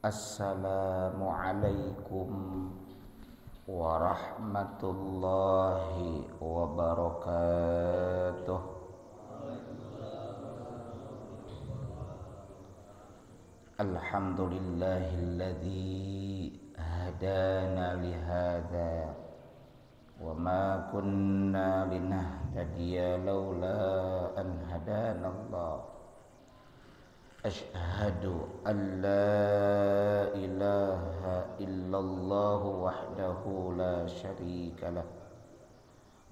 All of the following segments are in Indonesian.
Assalamualaikum warahmatullahi wabarakatuh. Alhamdulillahilladzi hadana lihada wa ma kunna linahtadiya laula an hadana Allah. Asyhadu an la ilaha illallah wahdahu la syarikalah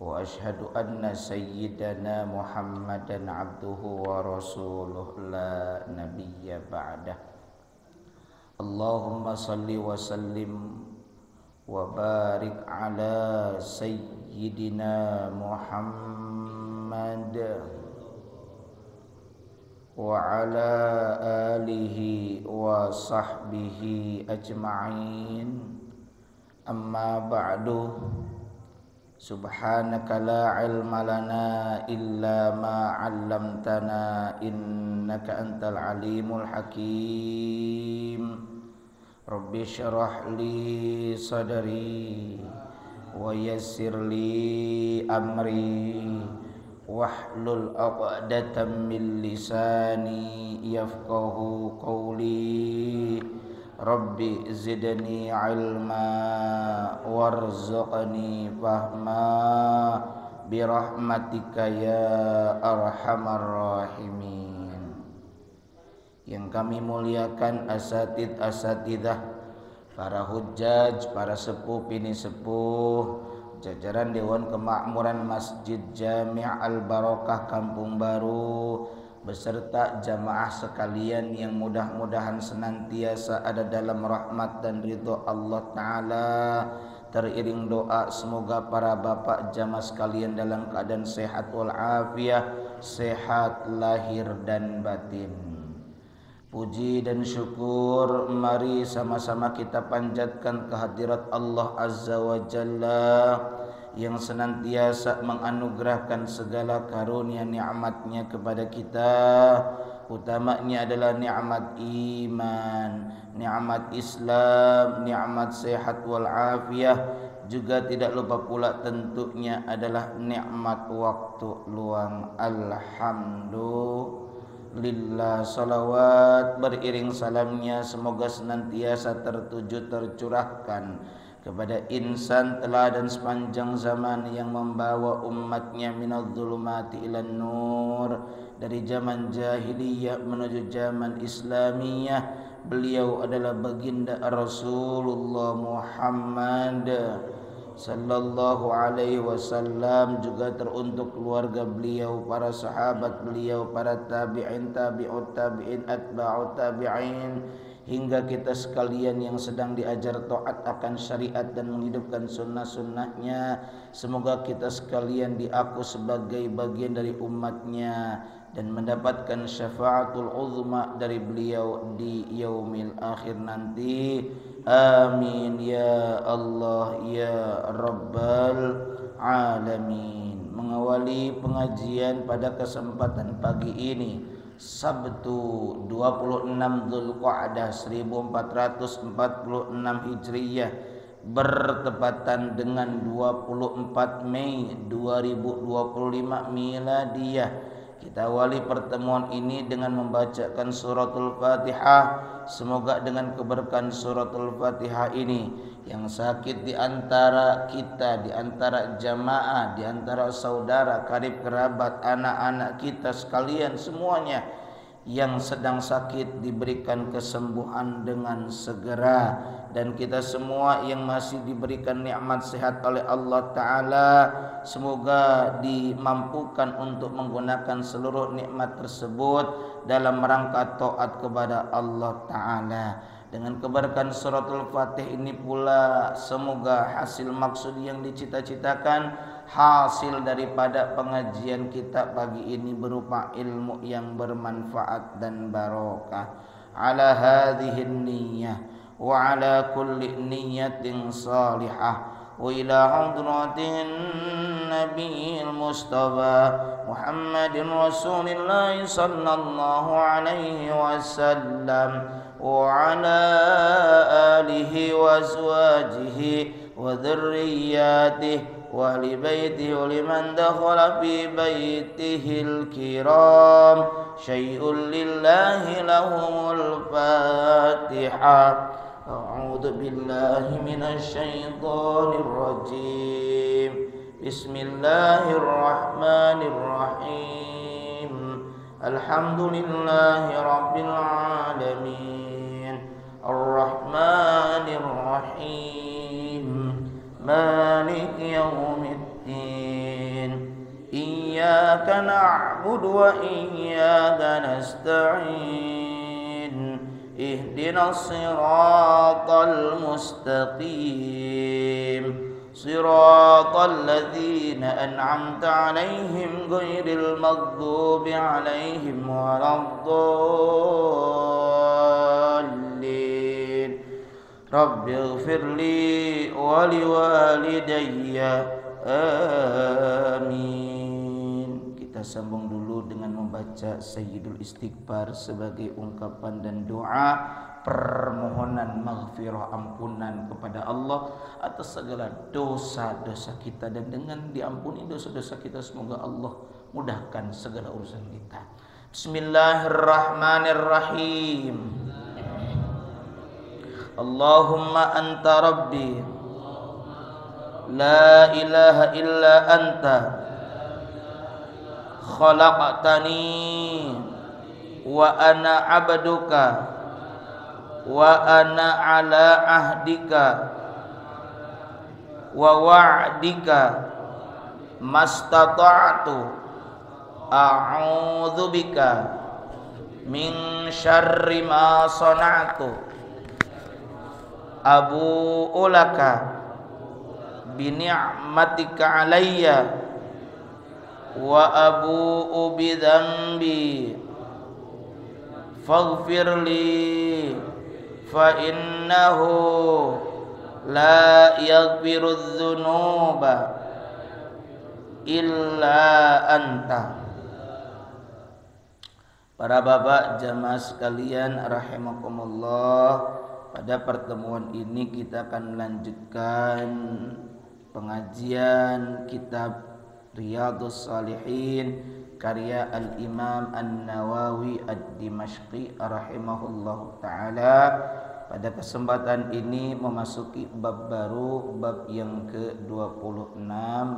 wa asyhadu anna sayyidana Muhammadan abduhu wa rasuluh la nabiyya ba'dah. Allahumma salli wa sallim wa barik ala sayyidina Muhammad wa ala alihi wa sahbihi ajma'in. Amma ba'du. Subhanaka la ilma lana illa ma 'allamtana innaka antal alimul hakim. Rabbi syrah li sadri wa yassir li amri wahlul 'uqdatam min lisani yafqahu qawli. Rabbi zidni ilma warzuqni fahma birahmatika ya arhamar rahimin. Yang kami muliakan asatidah, para hujjaj, para sepuh bini sepuh, jajaran Dewan Kemakmuran Masjid Jami' Al-Barokah Kampung Baru, beserta jamaah sekalian yang mudah-mudahan senantiasa ada dalam rahmat dan ridho Allah Ta'ala. Teriring doa semoga para bapak jamaah sekalian dalam keadaan sehat walafiat, sehat lahir dan batin. Puji dan syukur mari sama-sama kita panjatkan kehadirat Allah Azza wa Jalla yang senantiasa menganugerahkan segala karunia nikmatnya kepada kita. Utamanya adalah nikmat iman, nikmat Islam, nikmat sehat walafiat, juga tidak lupa pula tentunya adalah nikmat waktu luang. Alhamdulillah, salawat beriring salamnya semoga senantiasa tercurahkan kepada insan teladan sepanjang zaman yang membawa umatnya minadh dhulumati ilan nur, dari zaman jahiliyah menuju zaman islamiyah. Beliau adalah baginda Rasulullah Muhammad sallallahu alaihi wasallam, juga teruntuk keluarga beliau, para sahabat beliau, para tabi'in, tabi'ut tabi'in, atba'ut tabi'in, hingga kita sekalian yang sedang diajar taat akan syariat dan menghidupkan sunnah-sunnahnya. Semoga kita sekalian diaku sebagai bagian dari umatnya dan mendapatkan syafaatul uzma dari beliau di yaumil akhir nanti. Amin ya Allah ya Rabbal Alamin. Mengawali pengajian pada kesempatan pagi ini, Sabtu 26 Dzulqa'dah 1446 Hijriyah, bertepatan dengan 24 Mei 2025 Miladiyah. Kita awali pertemuan ini dengan membacakan suratul Fatihah. Semoga dengan keberkahan suratul Fatihah ini, yang sakit di antara kita, di antara jamaah, di antara saudara, karib kerabat, anak-anak kita sekalian semuanya yang sedang sakit diberikan kesembuhan dengan segera, dan kita semua yang masih diberikan nikmat sehat oleh Allah Ta'ala semoga dimampukan untuk menggunakan seluruh nikmat tersebut dalam rangka taat kepada Allah Ta'ala. Dengan keberkahan suratul Fatih ini pula semoga hasil maksud yang dicita-citakan, hasil daripada pengajian kita pagi ini berupa ilmu yang bermanfaat dan barokah. Ala hadhihi niyyah wa ala kulli niyyatin salihah wa ila hadratin nabiyil mustafa Muhammadin Rasulillah sallallahu alaihi wasallam wa ala alihi wa azwajihi wa dhurriyyatihi wa ahli baitihi wa liman dakhala fi baitihil kiram syai'un lillahi lahumul Fatihah. A'udzu billahi minasy syaithanir rajim. Bismillahirrahmanirrahim. Alhamdulillahi rabbil alamin. Ar-Rahmanir Rahim. Malik yaumiddin. Iyyaka na'budu wa iyyaka nasta'in. Ihdinas siratal mustaqim. Siratal ladzina an'amta 'alaihim ghairil maghdubi 'alaihim waladdallin. Rabbighfirli wa liwalidayya. Amin. Kita sambung dulu dengan membaca Sayyidul Istighfar sebagai ungkapan dan doa permohonan maghfirah, ampunan kepada Allah atas segala dosa-dosa kita, dan dengan diampuni dosa-dosa kita semoga Allah mudahkan segala urusan kita. Bismillahirrahmanirrahim. Allahumma anta rabbi la ilaha illa anta khalaqtani wa ana abduka wa ana ala ahdika wa wa'dika mastata'tu a'udzu bika min syarri ma sana'tu abu'u laka bi ni'matika alayya wa abu'u bi dhanbi faghfirli fa innahu la yaghfiru dzunuba illa anta. Para bapak jamaah sekalian rahimakumullah, pada pertemuan ini kita akan melanjutkan pengajian kitab Riyadhus Shalihin karya Al-Imam An-Nawawi Ad-Dimashqi rahimahullahu ta'ala. Pada kesempatan ini memasuki bab baru, bab yang ke-26,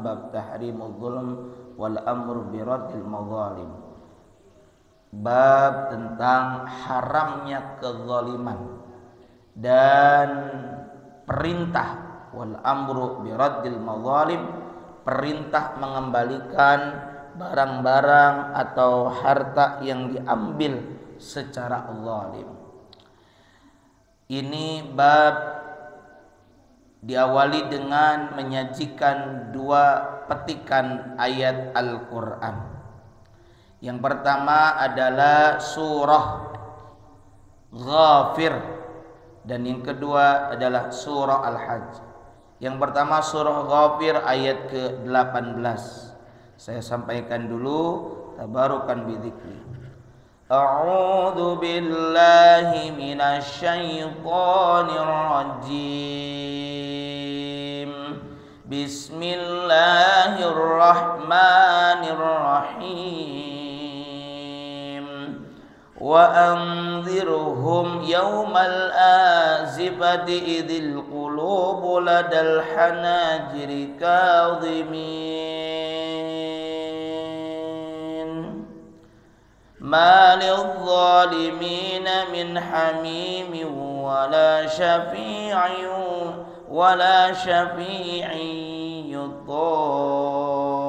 bab tahrimul zulm wal amru biraddil mazalim. Bab tentang haramnya kezaliman dan perintah wal amru biraddil mazalim, perintah mengembalikan barang-barang atau harta yang diambil secara zalim. Ini bab diawali dengan menyajikan dua petikan ayat Al-Quran. Yang pertama adalah surah Ghafir, dan yang kedua adalah surah Al-Hajj. Yang pertama surah Ghafir ayat ke-18. Saya sampaikan dulu, tabarukan bidzikri. A'udzu billahi minasy syaithanir rajim. Bismillahirrahmanirrahim. وأنذرهم يوم الآزفة إذ القلوب لدى الحناجر كاظمين ما للظالمين من حميم ولا شفيع يطاع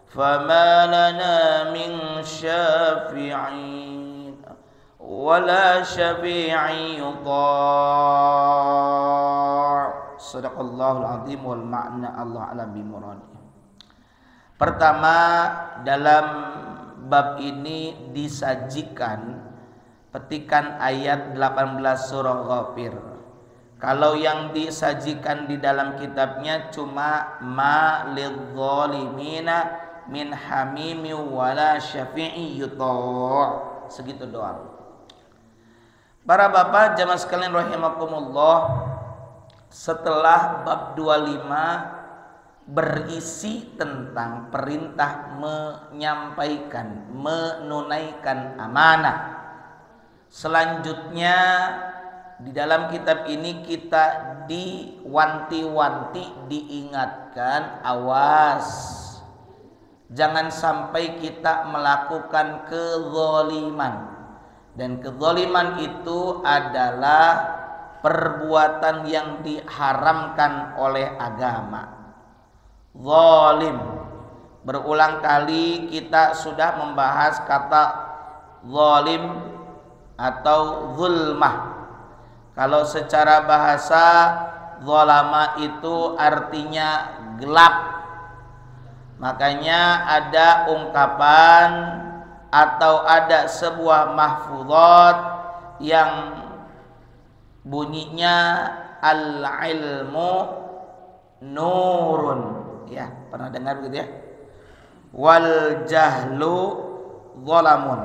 فما لنا من شافعين ولا شفيع يطاع. Sadaqallahul azim wal ma'na Allah alam bimuradi. Pertama, dalam bab ini disajikan petikan ayat 18 surah Ghafir. Kalau yang disajikan di dalam kitabnya cuma ma lidzalimina min hamimi wala syafi'i yuta'. Segitu doang. Para bapak jamaah sekalian rahimakumullah, setelah bab 25 berisi tentang perintah menyampaikan, menunaikan amanah. Selanjutnya di dalam kitab ini kita diwanti-wanti, diingatkan, awas jangan sampai kita melakukan kezaliman. Dan kezaliman itu adalah perbuatan yang diharamkan oleh agama. Zalim, berulang kali kita sudah membahas kata zalim atau zulmah. Kalau secara bahasa zalama itu artinya gelap. Makanya ada ungkapan atau ada sebuah mahfuzat yang bunyinya al-ilmu nurun. Ya, pernah dengar begitu ya? Wal jahlu zalamun.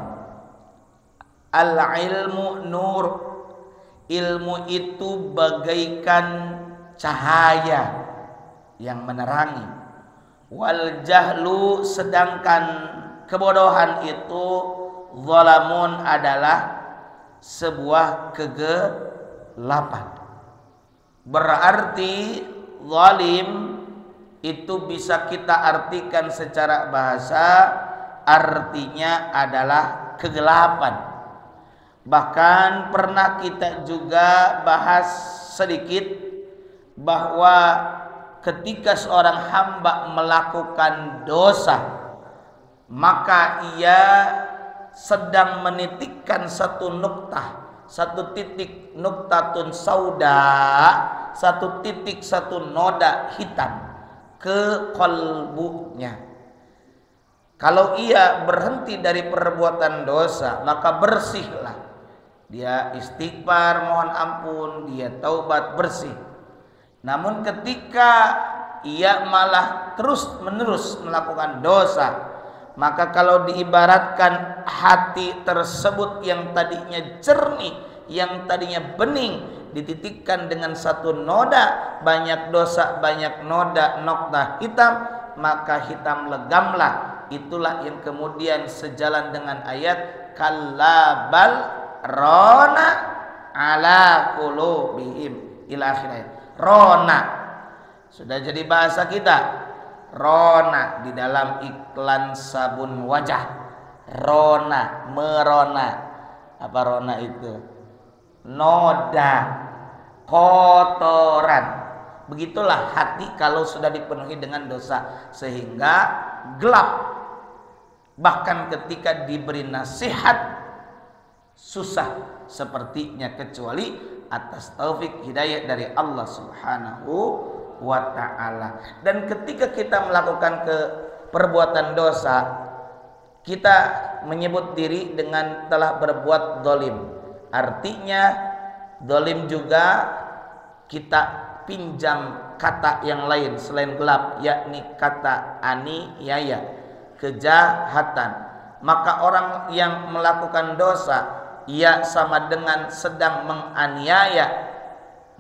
Al-ilmu nur. Ilmu itu bagaikan cahaya yang menerangi. Wal jahlu, sedangkan kebodohan itu zalamun adalah sebuah kegelapan. Berarti zalim itu bisa kita artikan secara bahasa, artinya adalah kegelapan. Bahkan pernah kita juga bahas sedikit bahwa ketika seorang hamba melakukan dosa, maka ia sedang menitikkan satu nuktah, satu titik nuktatun sauda, satu titik, satu noda hitam ke qalbunya. Kalau ia berhenti dari perbuatan dosa, maka bersihlah. Dia istighfar, mohon ampun, dia taubat, bersih. Namun ketika ia malah terus-menerus melakukan dosa, maka kalau diibaratkan hati tersebut yang tadinya jernih, yang tadinya bening, dititikkan dengan satu noda, banyak dosa, banyak noda, nokta hitam, maka hitam legamlah. Itulah yang kemudian sejalan dengan ayat kallabal rona ala qulubihim ila akhirnya. Rona sudah jadi bahasa kita. Rona di dalam iklan sabun wajah. Rona, merona. Apa rona itu? Noda, kotoran. Begitulah hati kalau sudah dipenuhi dengan dosa, sehingga gelap. Bahkan ketika diberi nasihat susah sepertinya, kecuali atas taufik hidayah dari Allah Subhanahu wa ta'ala. Dan ketika kita melakukan perbuatan dosa, kita menyebut diri dengan telah berbuat zalim. Artinya zalim juga kita pinjam kata yang lain selain gelap, yakni kata aniaya, kejahatan. Maka orang yang melakukan dosa, ia sama dengan sedang menganiaya,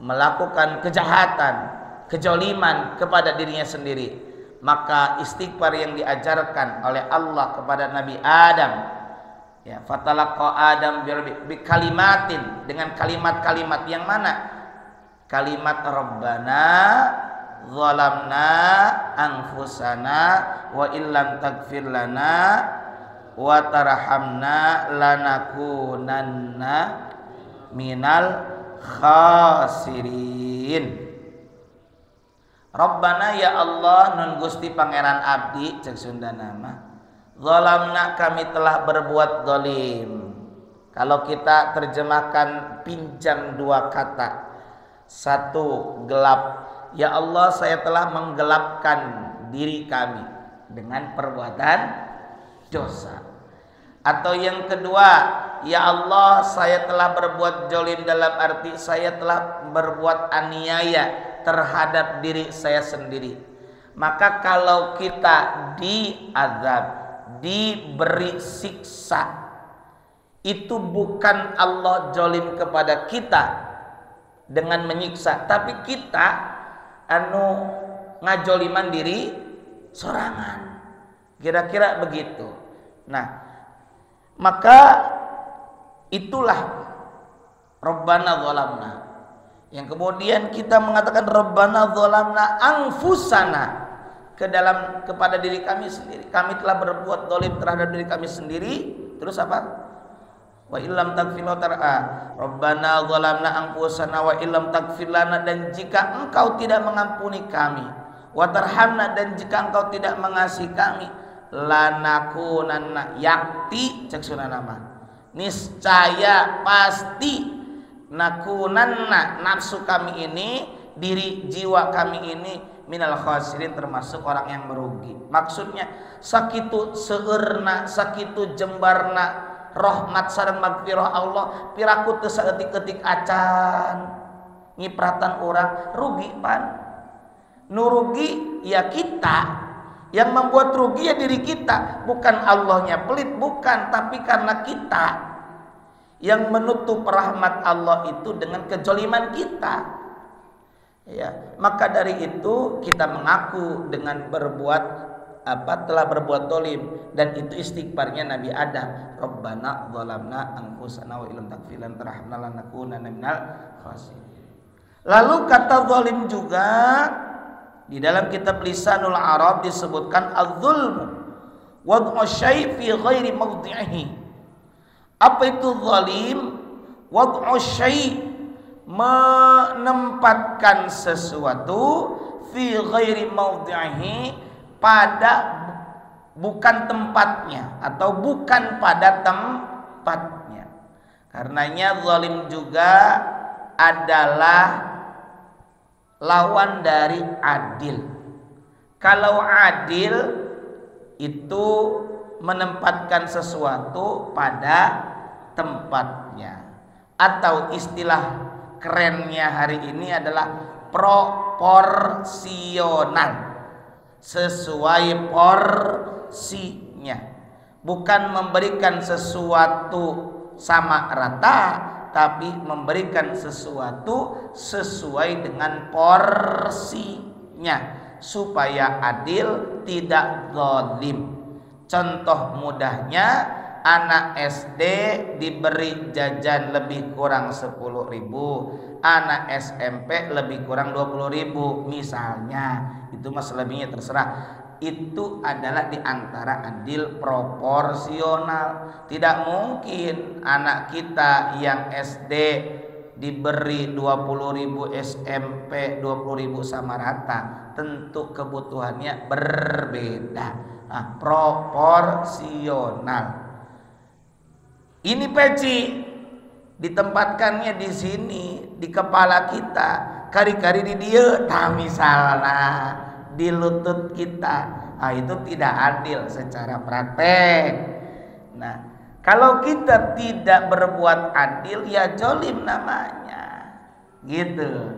melakukan kejahatan, kezaliman kepada dirinya sendiri. Maka istighfar yang diajarkan oleh Allah kepada Nabi Adam Ya, fatalaqa Adam bi kalimatin, dengan kalimat-kalimat yang mana? Kalimat Rabbana zalamna anfusana wa illam taghfir lana wa tarhamna lanakunanna minal khasirin. Rabbana ya Allah nun Gusti pangeran abdi cek Sunda nama. Zalamna kami telah berbuat zalim. Kalau kita terjemahkan pinjam dua kata. Satu, gelap. Ya Allah saya telah menggelapkan diri kami dengan perbuatan dosa. Atau yang kedua, ya Allah saya telah berbuat zalim dalam arti saya telah berbuat aniaya terhadap diri saya sendiri. Maka kalau kita diazab, diberi siksa, itu bukan Allah zalim kepada kita dengan menyiksa, tapi kita ngajoliman diri sorangan. Kira-kira begitu. Nah, maka itulah Rabbana zalamna. Yang kemudian kita mengatakan Rabbana zalamna anfusana kepada diri kami sendiri. Kami telah berbuat zalim terhadap diri kami sendiri. Terus apa? Wa illam taghfir lana Rabbana zalamna anfusana wa illam taghfir lana, dan jika engkau tidak mengampuni kami, wa tarhamna, dan jika engkau tidak mengasihi kami, lanakunanna yakti cek sunah nama. Niscaya pasti nakunanna nafsu kami ini, diri jiwa kami ini minal khasirin termasuk orang yang merugi. Maksudnya sakitu seurna, sakitu jembarna rahmat sareng magfirah Allah piraku teu saeutik-eutik acan ngipratan orang rugi pan. Nu rugi ya kita, yang membuat rugi ya diri kita, bukan Allahnya pelit, bukan, tapi karena kita yang menutup rahmat Allah itu dengan kejoliman kita. Ya, maka dari itu kita mengaku dengan telah berbuat dolim, dan itu istighfarnya Nabi Adam. Rabbana zalamna anfusana wa illam taghfir lana tarhamna lanakunanna minal khasirin. Lalu kata zalim juga di dalam kitab Lisanul Arab disebutkan az-zulmu wad'u syai' fi ghairi mawdi'ihi. Apa itu zalim? Wad'u syai', menempatkan sesuatu fi ghairi mawdi'ihi, pada bukan tempatnya atau bukan pada tempatnya. Karenanya zalim juga adalah lawan dari adil. Kalau adil itu menempatkan sesuatu pada tempatnya, atau istilah kerennya hari ini adalah proporsional, sesuai porsinya, bukan memberikan sesuatu sama rata, tapi memberikan sesuatu sesuai dengan porsinya supaya adil, tidak zalim. Contoh mudahnya, anak SD diberi jajan lebih kurang 10.000, anak SMP lebih kurang 20.000 misalnya. Itu mas lebihnya terserah. Itu adalah diantara adil proporsional. Tidak mungkin anak kita yang SD diberi 20.000, SMP 20.000 sama rata. Tentu kebutuhannya berbeda. Nah, proporsional. Ini peci ditempatkannya di sini, di kepala kita, kari-kari di dia, nah misalnya di lutut kita. Nah, itu tidak adil secara praktek. Nah, kalau kita tidak berbuat adil, ya zalim namanya, gitu.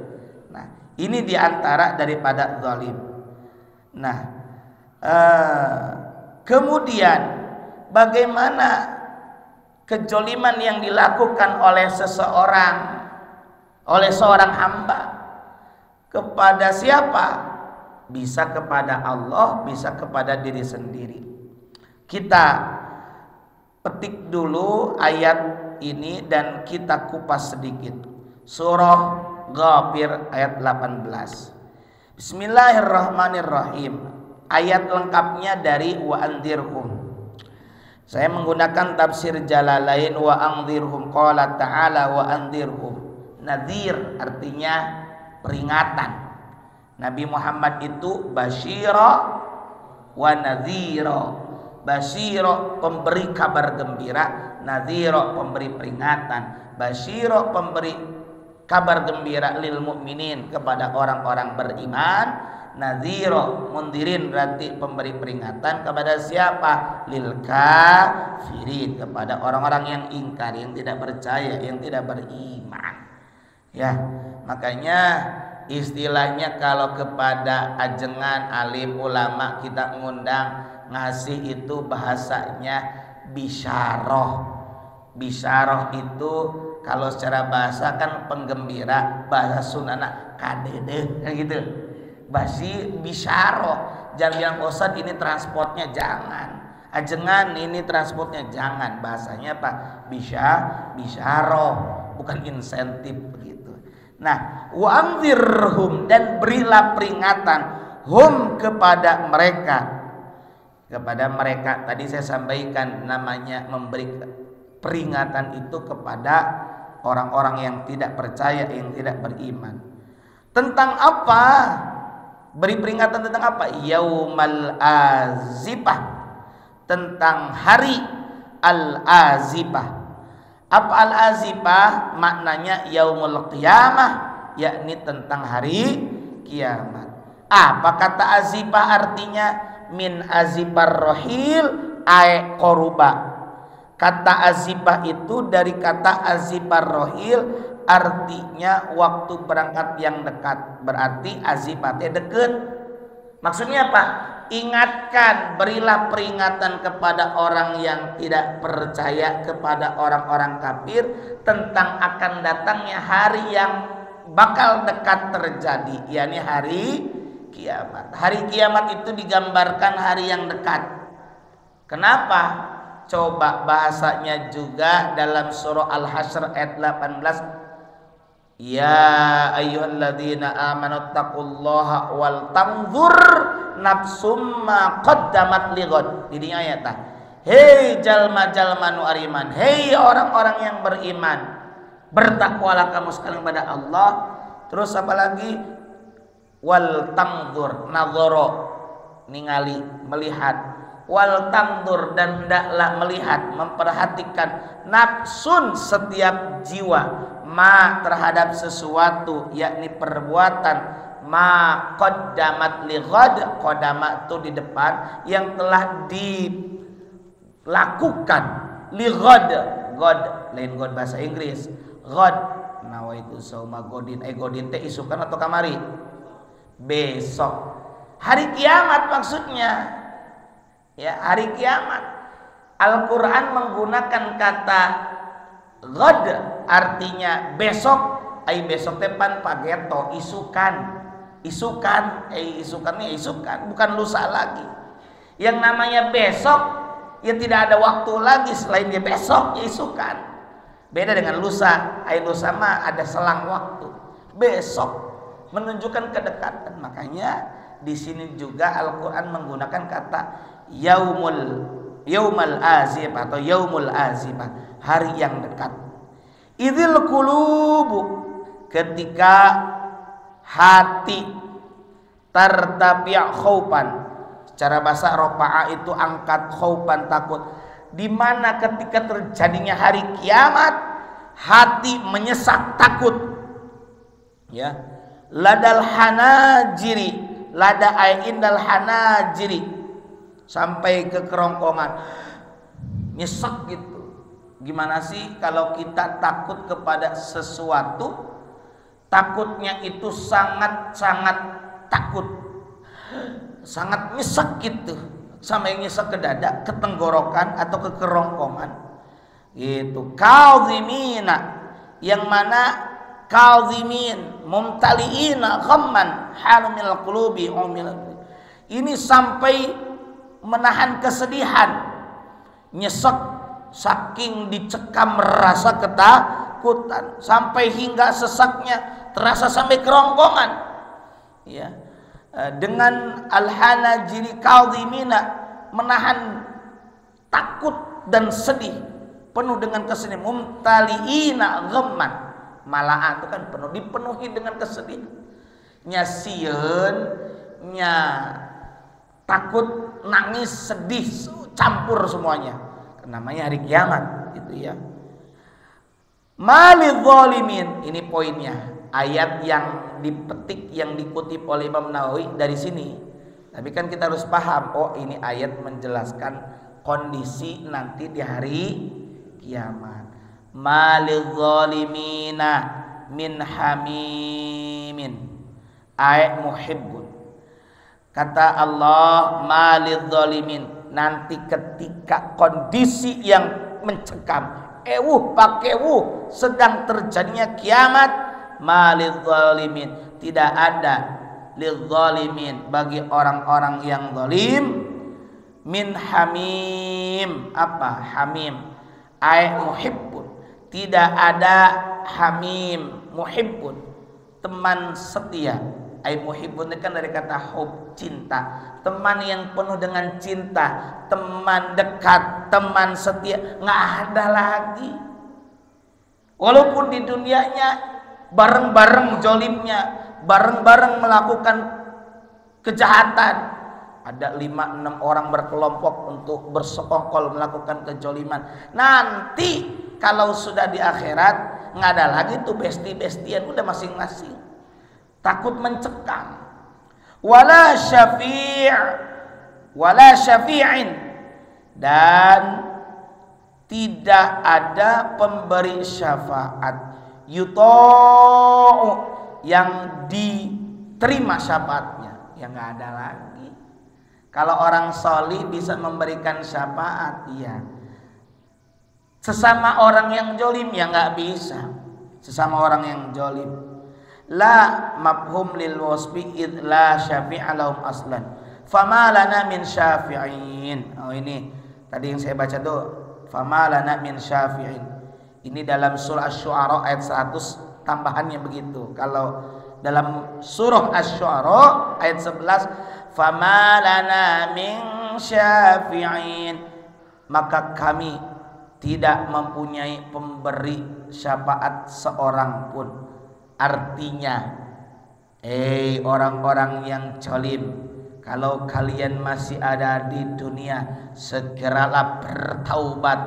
Nah, ini diantara daripada zalim. Nah, kemudian bagaimana kejoliman yang dilakukan oleh seseorang, oleh seorang hamba kepada siapa? Bisa kepada Allah, bisa kepada diri sendiri. Kita petik dulu ayat ini dan kita kupas sedikit. Surah Ghafir ayat 18. Bismillahirrahmanirrahim. Ayat lengkapnya dari wa anzirhum. Saya menggunakan tafsir Jalalain wa anzirhum, qala ta'ala wa anzirhum. Nadhir artinya peringatan. Nabi Muhammad itu basyira wa nadhira. Basyira pemberi kabar gembira, nadhira pemberi peringatan. Basyira pemberi kabar gembira lil mukminin kepada orang-orang beriman, nadhira mundirin berarti pemberi peringatan kepada siapa? Lil kafirin, kepada orang-orang yang ingkar, yang tidak percaya, yang tidak beriman. Ya, makanya istilahnya kalau kepada ajengan alim ulama kita ngundang ngasih itu bahasanya bisyarah. Bisyarah itu kalau secara bahasa kan penggembira, bahasa Sundana kadede kan gitu. Bisyarah. Jangan bilang Ustaz ini transportnya, jangan. Ajengan ini transportnya, jangan. Bahasanya apa? Bisyarah, bukan insentif begitu. Nah, wa anzirhum, dan berilah peringatan hum kepada mereka. Kepada mereka tadi saya sampaikan namanya memberi peringatan itu kepada orang-orang yang tidak percaya, yang tidak beriman. Tentang apa? Beri peringatan tentang apa? Yaumal azifah, tentang hari al-azifah. Apa al-azifah? Maknanya yaumul qiyamah, yakni tentang hari kiamat. Apa kata azifah artinya? Min azifar rohil ay koruba. Kata azifah itu dari kata azifar rohil, artinya waktu berangkat yang dekat. Berarti azifatnya dekat. Maksudnya apa? Ingatkan, berilah peringatan kepada orang yang tidak percaya, kepada orang-orang kafir tentang akan datangnya hari yang bakal dekat terjadi, yakni hari kiamat. Hari kiamat itu digambarkan hari yang dekat. Kenapa? Coba bahasanya juga dalam surah Al-Hasyr ayat 18. Ya ayyuhalladzina amanu taqullaha wal tanzur nafsum ma qaddamat lighad. Ini ayatnya. Hei jalma-jalma nu ariman, hei orang-orang yang beriman, bertakwalah kamu sekalian kepada Allah. Terus apa lagi? Wal tanzur, nadhara ningali, melihat. Wal tanzur, dan hendaklah melihat, memperhatikan, nafsun setiap jiwa, ma terhadap sesuatu, yakni perbuatan, ma qaddamat li ghad, qadama itu di depan, yang telah dilakukan li ghad, ghad lain ghad bahasa Inggris, ghad nawaitu sauma godin, godin teh isukan atau kamari besok, hari kiamat maksudnya. Ya, hari kiamat. Al-Quran menggunakan kata ghad artinya besok. Besok tepan pageto, isukan. Isukannya isukan, bukan lusa lagi. Yang namanya besok, ya tidak ada waktu lagi selain dia besok, ya isukan. Beda dengan lusa. Lusa mah ada selang waktu. Besok menunjukkan kedekatan. Makanya di sini juga Al-Quran menggunakan kata yaumal azifah atau yaumul azifah, hari yang dekat. Idzil qulubu, ketika hati tartabi' khaufan. Secara bahasa rofa'a itu angkat, khaufan takut. Di mana ketika terjadinya hari kiamat, hati menyesak takut. Ya. Ladal hanajiri, lada indal hanajiri, sampai ke kerongkongan, nyesek gitu. Gimana sih kalau kita takut kepada sesuatu, takutnya itu sangat-sangat takut, sangat nyesek gitu, sampai nyesek ke dada, ke tenggorokan atau ke kerongkongan gitu. Kauzimina, yang mana kauzimin mumtaliina ghamman halumil qulubi umil, ini sampai menahan kesedihan, nyesek saking dicekam rasa ketakutan sampai hingga sesaknya terasa sampai kerongkongan, ya. Dengan al-hanajiri kadhimina, menahan takut dan sedih, penuh dengan kesedihan, mumtaliina ghamman, malahan itu kan penuh, dipenuhi dengan kesedihan, nya sieun, nya takut, nangis, sedih, campur semuanya. Namanya hari kiamat itu ya. Malidh zalimin, ini poinnya. Ayat yang dipetik, yang dikutip oleh Imam Nawawi dari sini. Tapi kan kita harus paham, oh ini ayat menjelaskan kondisi nanti di hari kiamat. Malidh zalimina min hamimin ay muhibbun. Kata Allah, malidh zalimin, nanti ketika kondisi yang mencekam, pakewuh sedang terjadinya kiamat, malidh zalimin, tidak ada lidh zalimin bagi orang-orang yang zalim, min hamim, apa hamim, ay muhibbun, tidak ada hamim, muhibbun, teman setia. Ay muhibbun kan dari kata hub, cinta, teman yang penuh dengan cinta, teman dekat, teman setia, nggak ada lagi. Walaupun di dunianya bareng-bareng jolimnya, bareng-bareng melakukan kejahatan, ada 5-6 orang berkelompok untuk bersekongkol melakukan kejoliman. Nanti kalau sudah di akhirat nggak ada lagi tuh besti-bestian, udah masing-masing. Takut mencekam. Wala syafi'in, dan tidak ada pemberi syafaat, yuta'u, yang diterima syafaatnya, yang nggak ada lagi. Kalau orang solih bisa memberikan syafaat, iya. Sesama orang yang jolim ya nggak bisa. Sesama orang yang jolim. La mafhum lil wasfi id la syafi'a lahum aslan. Fama lana min syafi'in. Oh ini tadi yang saya baca tuh, fama lana min syafi'in. Ini dalam surah Asy-Syu'ara ayat 100 tambahannya begitu. Kalau dalam surah Asy-Syu'ara ayat 11, fama lana min syafi'in, maka kami tidak mempunyai pemberi syafaat seorang pun. Artinya, orang-orang yang zalim, kalau kalian masih ada di dunia, segeralah bertaubat.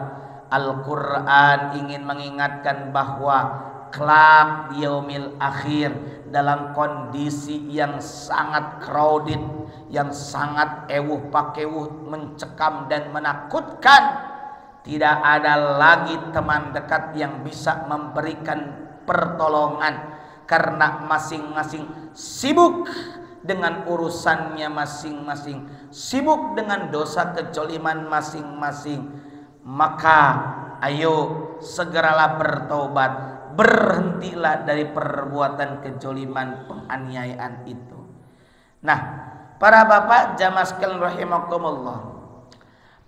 Al-Quran ingin mengingatkan bahwa kelak di yaumil akhir, dalam kondisi yang sangat crowded, yang sangat pakewuh, mencekam dan menakutkan, tidak ada lagi teman dekat yang bisa memberikan pertolongan, karena masing-masing sibuk dengan urusannya masing-masing, sibuk dengan dosa kejoliman masing-masing. Maka ayo segeralah bertobat, berhentilah dari perbuatan kejoliman, penganiayaan itu. Nah, para bapak jamaah sekalian rahimakumullah,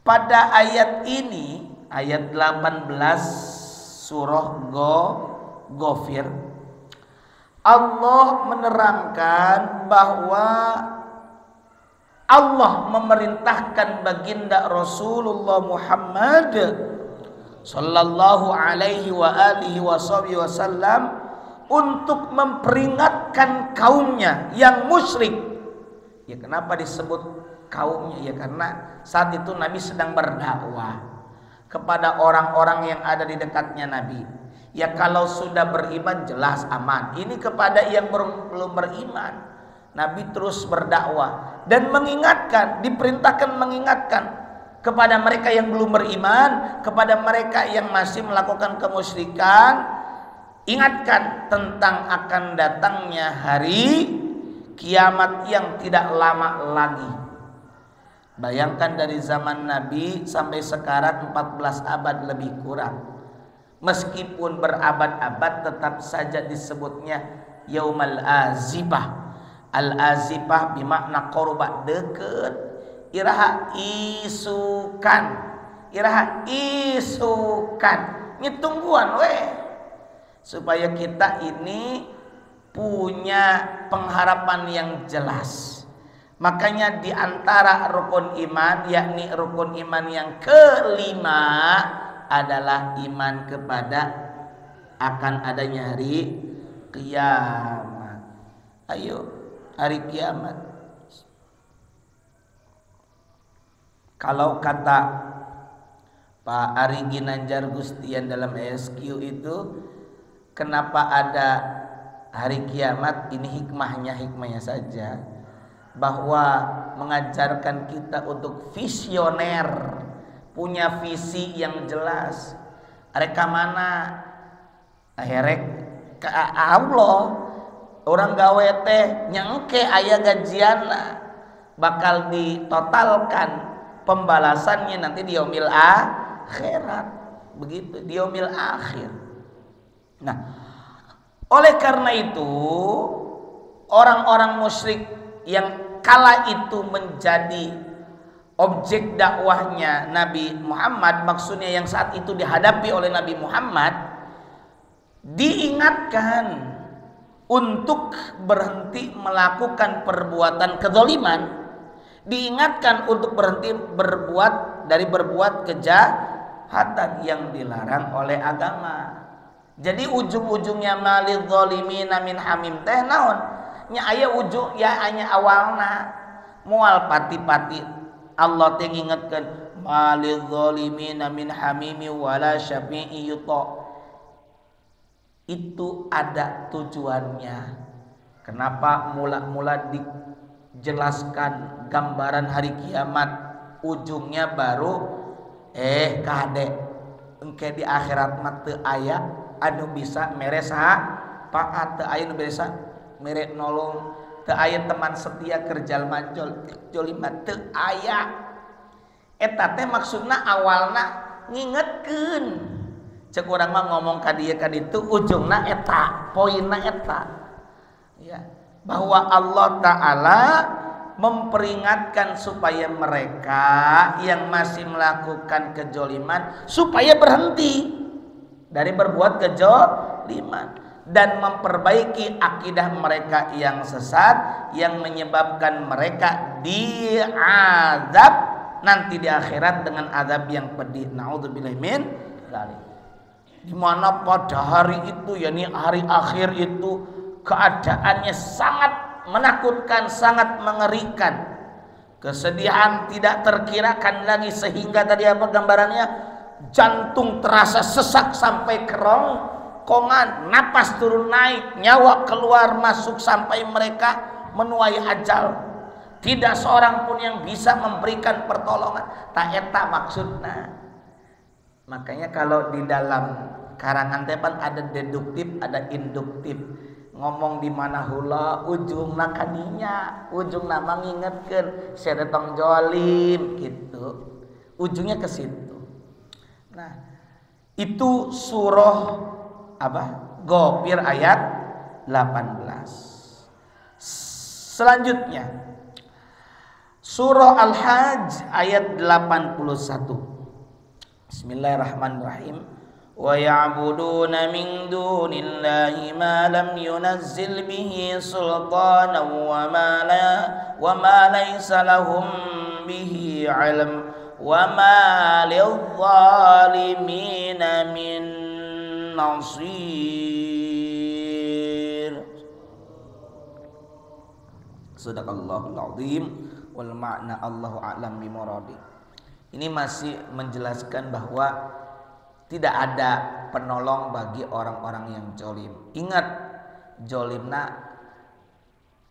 pada ayat ini, ayat 18 surah Ghafir, Allah menerangkan bahwa Allah memerintahkan baginda Rasulullah Muhammad sallallahu alaihi wa alihi wasallam untuk memperingatkan kaumnya yang musyrik. Ya, kenapa disebut kaumnya? Ya karena saat itu Nabi sedang berdakwah kepada orang-orang yang ada di dekatnya Nabi. Ya kalau sudah beriman jelas aman. Ini kepada yang belum beriman, Nabi terus berdakwah dan mengingatkan, diperintahkan mengingatkan kepada mereka yang belum beriman, kepada mereka yang masih melakukan kemusyrikan. Ingatkan tentang akan datangnya hari kiamat yang tidak lama lagi. Bayangkan dari zaman Nabi sampai sekarang 14 abad lebih kurang. Meskipun berabad-abad tetap saja disebutnya Yaumal Azifah. Al-Azifah bermakna korban, deket, iraha isukan, iraha isukan ngitungguan we supaya kita ini punya pengharapan yang jelas. Makanya di antara rukun iman, yakni rukun iman yang kelima adalah iman kepada akan adanya hari kiamat. Ayo, hari kiamat. Kalau kata Pak Ari Ginanjar Gustian dalam ESQ itu, kenapa ada hari kiamat? Ini hikmahnya saja, bahwa mengajarkan kita untuk visioner, punya visi yang jelas. Reka mana? Akhirek ke Allah. Orang gawe teh nyangke aya gajianna bakal ditotalkan pembalasannya nanti di yaumil akhirat. Begitu, di yaumil akhir. Nah, oleh karena itu orang-orang musyrik yang kala itu menjadi objek dakwahnya Nabi Muhammad, maksudnya yang saat itu dihadapi oleh Nabi Muhammad, diingatkan untuk berhenti melakukan perbuatan kezaliman, diingatkan untuk berhenti berbuat kejahatan yang dilarang oleh agama. Jadi ujung-ujungnya malil zalimina min hamim teh naon? Nya aya ujung ya hanya awalna moal pati-pati Allah teh ngingetkeun malil zalimina min hamimi wala syafi'i yuta. Itu ada tujuannya. Kenapa mula-mula dijelaskan gambaran hari kiamat, ujungnya baru kade engke di akhirat mah teu aya anu bisa mere sapaat, teu aya nu bisa mere nolong, teu aya teman setia kerjal manjol jolima, teu aya. Eta teh maksudna awalna ngingetkeun. Cek urang mah ngomong ka dieu ka ditu ujungna eta, poinna eta. Ya, bahwa Allah Ta'ala memperingatkan supaya mereka yang masih melakukan kejoliman supaya berhenti dari berbuat kejoliman dan memperbaiki akidah mereka yang sesat yang menyebabkan mereka diazab nanti di akhirat dengan azab yang pedih. Naudzubillahi min dzalik. Di mana pada hari itu, yakni hari akhir itu, keadaannya sangat menakutkan, sangat mengerikan. Kesedihan tidak terkirakan lagi sehingga tadi apa gambarannya? Jantung terasa sesak sampai kerongkongan, napas turun naik, nyawa keluar masuk sampai mereka menuai ajal. Tidak seorang pun yang bisa memberikan pertolongan. Tak eta maksudna. Makanya kalau di dalam karangan tepan ada deduktif, ada induktif. Ngomong di mana hula ujungna kadinya, ujungna mah ngingetkeun seretong jolim gitu. Ujungnya ke situ. Nah, itu surah apa? Ghafir ayat 18. Selanjutnya surah Al-Hajj ayat 81. Bismillahirrahmanirrahim. Wa ya'buduna min dunillahi ma lam yunazzil bihi sultanan wa ma laysa lahum bihi 'ilm wa ma lidh-dhalimina min nasir. Sadaqallahul azim wal ma'na Allahu a'lam bi muradi. Ini masih menjelaskan bahwa tidak ada penolong bagi orang-orang yang jolim. Ingat, jolimna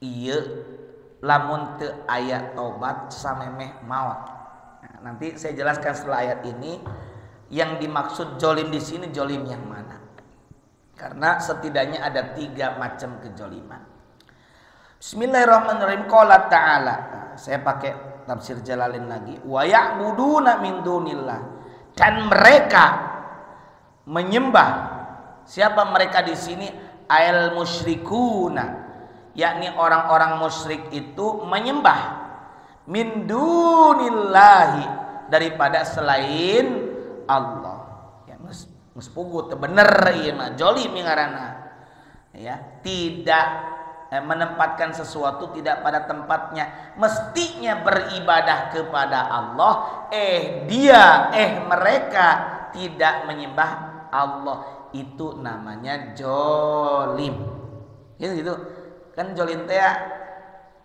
ieu lamun teu aya tobat samemeh maut. Nah, nanti saya jelaskan setelah ayat ini yang dimaksud jolim di sini jolim yang mana. Karena setidaknya ada 3 macam kejoliman. Bismillahirrahmanirrahim. Qala ta'ala. Saya pakai tafsir Jalalain lagi. Wa ya'buduna min dunillah. Dan mereka menyembah. Siapa mereka di sini? Al musyrikuna, yakni orang-orang musyrik itu menyembah min dunillahi, daripada selain Allah. Ya geus puguh teu bener ieu mah jolim ngaranna. Ya, tidak menempatkan sesuatu tidak pada tempatnya. Mestinya beribadah kepada Allah, mereka tidak menyembah Allah. Itu namanya jolim. Gitu kan, jolim teh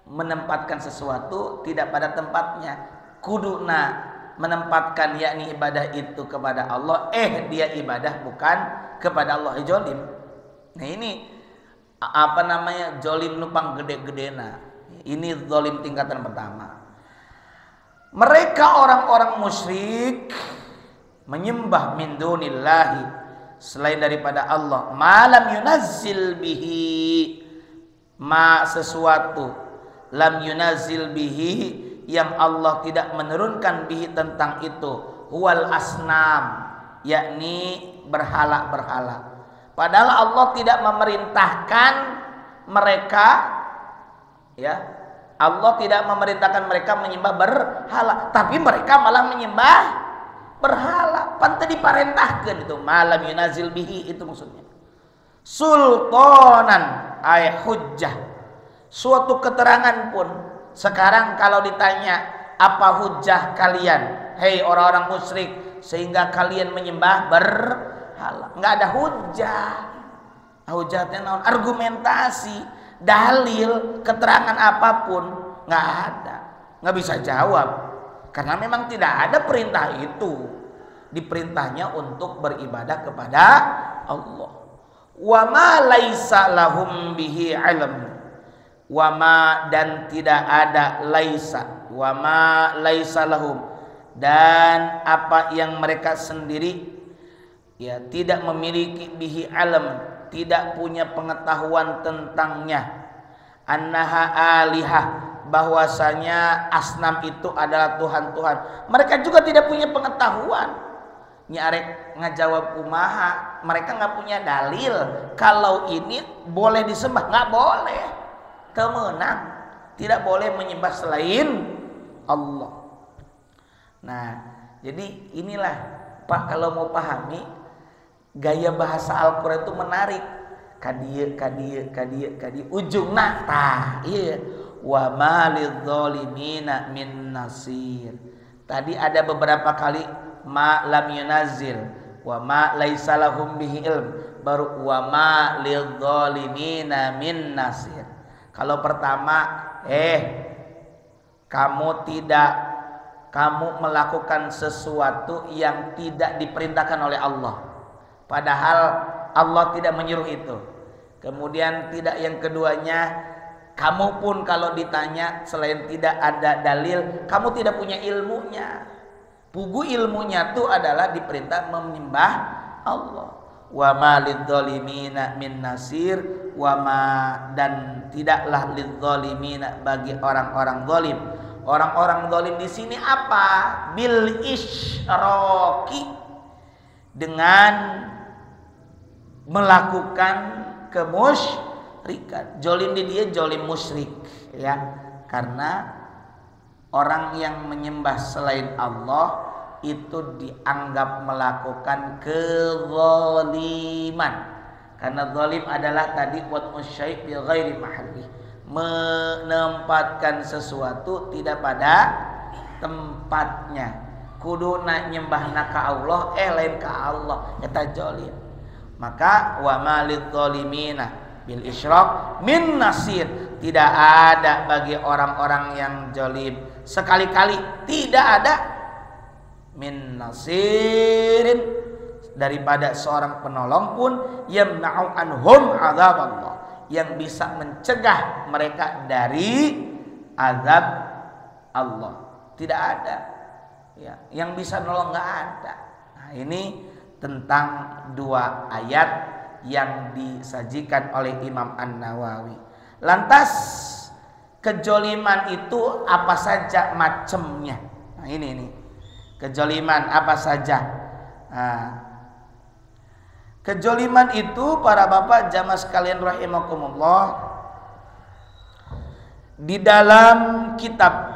menempatkan sesuatu tidak pada tempatnya. Kuduna menempatkan yakni ibadah itu kepada Allah, dia ibadah bukan kepada Allah, jolim. Nah ini apa namanya, jolim nupang gede-gedena. Ini zolim tingkatan pertama. Mereka orang-orang musyrik menyembah min dunillahi, selain daripada Allah, malam yunazzil bihi, sesuatu lam yunazzil bihi, yang Allah tidak menurunkan bihi tentang itu, huwal asnam, yakni berhala-berhala. Padahal Allah tidak memerintahkan mereka, ya, Allah tidak memerintahkan mereka menyembah berhala, tapi mereka malah menyembah berhala. Pantes diparentahkeun itu, malam yunazil bihi, itu maksudnya. Sultanan ay hujjah, suatu keterangan pun. Sekarang kalau ditanya, apa hujjah kalian, hei orang-orang musyrik, sehingga kalian menyembah berhala? Nggak ada hujjah. Hujjahnya naon? Argumentasi, dalil, keterangan apapun nggak ada, nggak bisa jawab, karena memang tidak ada perintah itu. Diperintahnya untuk beribadah kepada Allah. Wa ma laisa lahum bihi ilm, wa ma, dan tidak ada laisa, wa ma laisa lahum, dan apa yang mereka sendiri ya tidak memiliki bihi ilm, tidak punya pengetahuan tentangnya. Annaha alihah, bahwasanya asnam itu adalah Tuhan-Tuhan. Mereka juga tidak punya pengetahuan. Nyarek ngajawab kumaha, mereka nggak punya dalil kalau ini boleh disembah. Nggak boleh, temenang, tidak boleh menyembah selain Allah. Nah, jadi inilah Pak, kalau mau pahami gaya bahasa Al-Quran itu menarik. Kadieu ujungna tah iya, wa ma lidzalimina min nasir. Tadi ada beberapa kali ma lam yunazil, wa ma laisa lahum bihi ilm, baru wa ma lidzalimina min nasir. Kalau pertama, kamu melakukan sesuatu yang tidak diperintahkan oleh Allah, padahal Allah tidak menyuruh itu. Kemudian tidak, yang keduanya, kamu pun kalau ditanya selain tidak ada dalil, kamu tidak punya ilmunya. Pugu ilmunya itu adalah diperintah menyembah Allah. Wa ma lidzalimina min nasir, wa ma, dan tidaklah lidzalimina bagi orang-orang zalim. Orang-orang zalim di sini apa? Bil isyraki, dengan melakukan kemusyrikan. Jolim di dia jolim musyrik, ya, karena orang yang menyembah selain Allah itu dianggap melakukan kezaliman. Karena zalim adalah tadi wad'u syai' bi ghairi mahalli, menempatkan sesuatu tidak pada tempatnya. Kuduna nyembahna ka Allah lain ka Allah, eta zalim. Maka wa malidz zalimina bil isyraq min nasir, tidak ada bagi orang-orang yang zalim sekali-kali, tidak ada min nasirin, daripada seorang penolong pun, yamna'u anhum azab Allah, yang bisa mencegah mereka dari azab Allah. Tidak ada, ya, yang bisa nolong, nggak ada. Nah, ini tentang dua ayat yang disajikan oleh Imam An-Nawawi. Lantas kejoliman itu apa saja macamnya? Nah, ini kejoliman apa saja? Nah, kejoliman itu para bapak jamaah sekalian rahimakumullah, di dalam kitab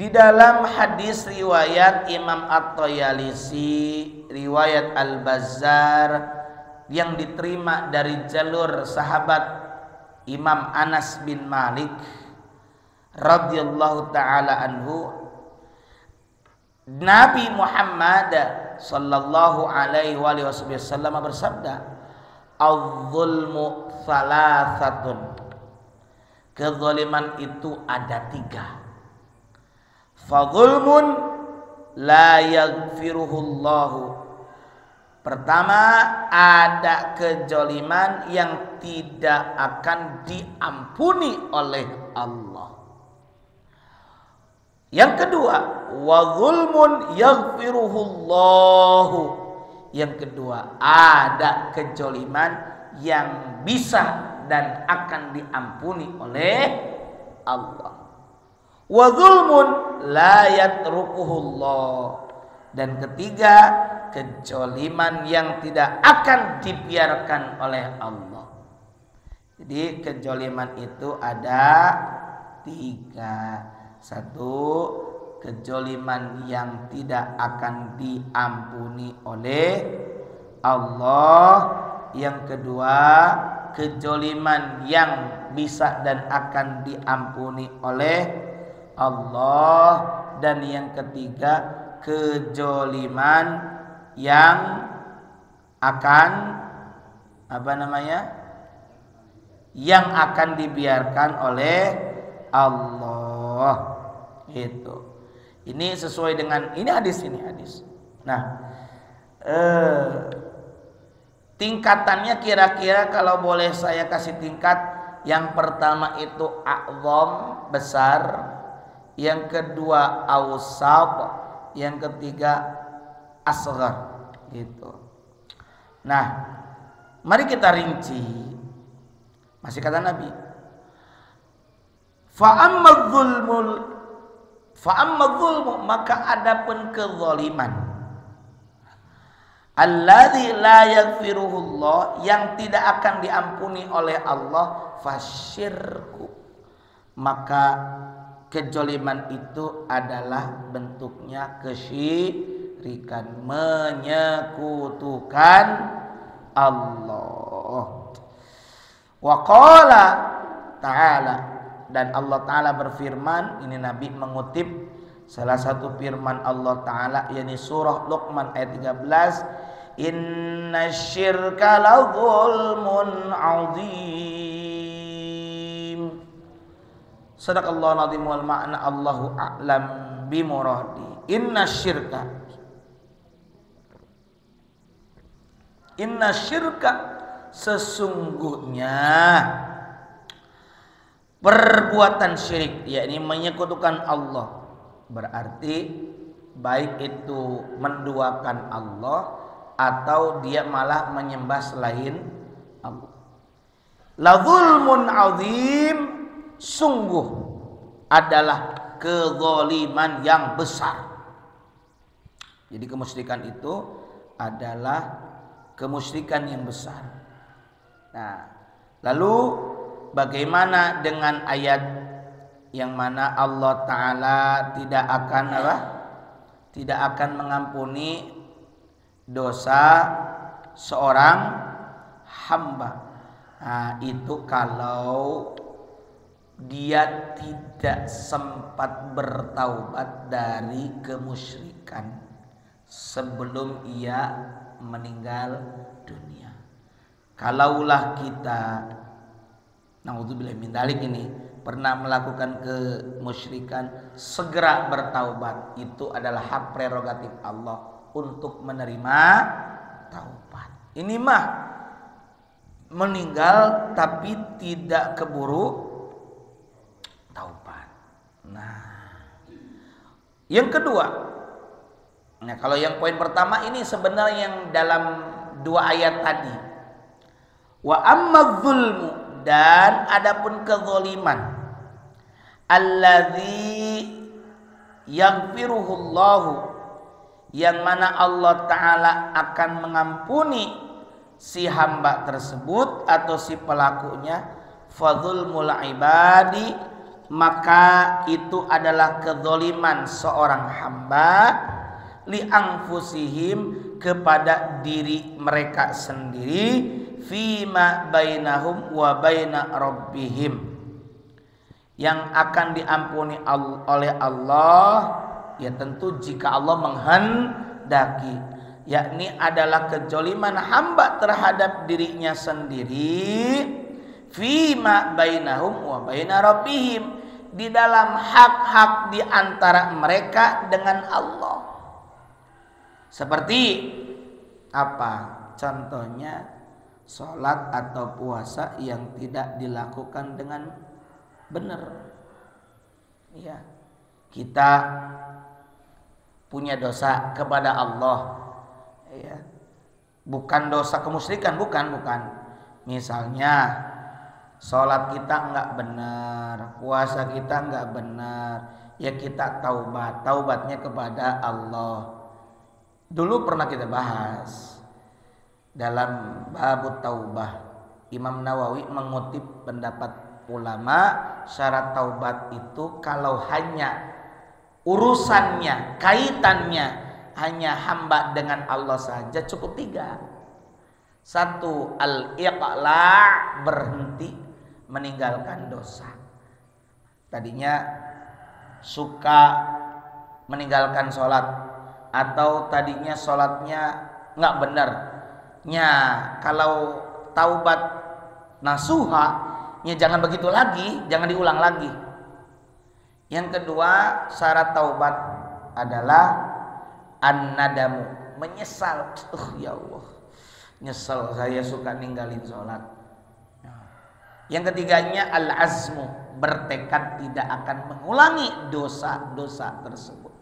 Di dalam hadis riwayat Imam At-Tayalisi, riwayat Al-Bazzar yang diterima dari jalur sahabat Imam Anas bin Malik radhiyallahu taala anhu, Nabi Muhammad sallallahu alaihi wasallam bersabda, "Az-zulmu thalathatun." Kezaliman itu ada 3. Fadzulmun la yaghfiruhullahu. Pertama, ada kezaliman yang tidak akan diampuni oleh Allah. Yang kedua, wa zulmun yaghfiruhullahu. Yang kedua, ada kezaliman yang bisa dan akan diampuni oleh Allah. Wa zulmun la yatrukuhullah. Dan ketiga, kezaliman yang tidak akan dibiarkan oleh Allah. Jadi kezaliman itu ada 3. 1, kezaliman yang tidak akan diampuni oleh Allah. Yang kedua, kezaliman yang bisa dan akan diampuni oleh Allah. Dan yang ketiga, kezaliman yang akan yang akan dibiarkan oleh Allah. Itu. Ini sesuai dengan ini hadis. Nah, tingkatannya kira-kira kalau boleh saya kasih tingkat, yang pertama itu a'zam, besar, yang kedua awsat, yang ketiga asghar, gitu. Nah, mari kita rinci. Masih kata Nabi, fa'amma zulmu, maka adapun kezaliman, alladzi la yaghfiruhullah, yang tidak akan diampuni oleh Allah, fasyirku, maka kezaliman itu adalah bentuknya kesyirikan, menyekutukan Allah. Wa qala ta'ala, dan Allah Ta'ala berfirman, ini Nabi mengutip salah satu firman Allah Ta'ala, yakni surah Luqman ayat 13, inna syirka la zulmun azim. Sadaqallahu al-azim wal ma'na Allahu a'lam bimuradi. Inna syirka, sesungguhnya perbuatan syirik, yakni menyekutukan Allah, berarti baik itu menduakan Allah atau dia malah menyembah selain Allah. La zulmun azim, sungguh adalah kezaliman yang besar. Jadi kemusyrikan itu adalah kemusyrikan yang besar. Nah, lalu bagaimana dengan ayat yang mana Allah Ta'ala tidak akan mengampuni dosa seorang hamba. Nah, itu kalau dia tidak sempat bertaubat dari kemusyrikan sebelum ia meninggal dunia. Kalaulah kita, naudzubillah min dzalik, ini pernah melakukan kemusyrikan, segera bertaubat. Itu adalah hak prerogatif Allah untuk menerima taubat. Ini mah meninggal tapi tidak keburu taubat. Nah, yang kedua, nah kalau yang poin pertama ini sebenarnya yang dalam 2 ayat tadi. Wa amma zulmu, dan adapun kezaliman, alladzi yaghfiruhullahu, yang mana Allah Ta'ala akan mengampuni si hamba tersebut atau si pelakunya, fadzulmul ibadi maka itu adalah kezaliman seorang hamba li anfusihim kepada diri mereka sendiri fima bainahum wa baina rabbihim, yang akan diampuni oleh Allah ya tentu jika Allah menghendaki, yakni adalah kezaliman hamba terhadap dirinya sendiri fima bainahum wa baina rabbihim, di dalam hak-hak di antara mereka dengan Allah. Seperti apa? Contohnya sholat atau puasa yang tidak dilakukan dengan benar. Ya, kita punya dosa kepada Allah. Ya, bukan dosa kemusyrikan, bukan. Misalnya sholat kita enggak benar, puasa kita enggak benar, ya kita taubatnya kepada Allah. Dulu pernah kita bahas dalam bab taubah, Imam Nawawi mengutip pendapat ulama, syarat taubat itu kalau hanya urusannya, kaitannya hanya hamba dengan Allah saja cukup 3. 1, al-iqla', berhenti meninggalkan dosa. Tadinya suka meninggalkan sholat, atau tadinya sholatnya nggak benar. Kalau taubat nasuha, jangan begitu lagi, jangan diulang lagi. Yang kedua, syarat taubat adalah an-nadamu, menyesal. Ya Allah, nyesel saya suka ninggalin sholat. Yang ketiganya al-azmu, bertekad tidak akan mengulangi dosa-dosa tersebut.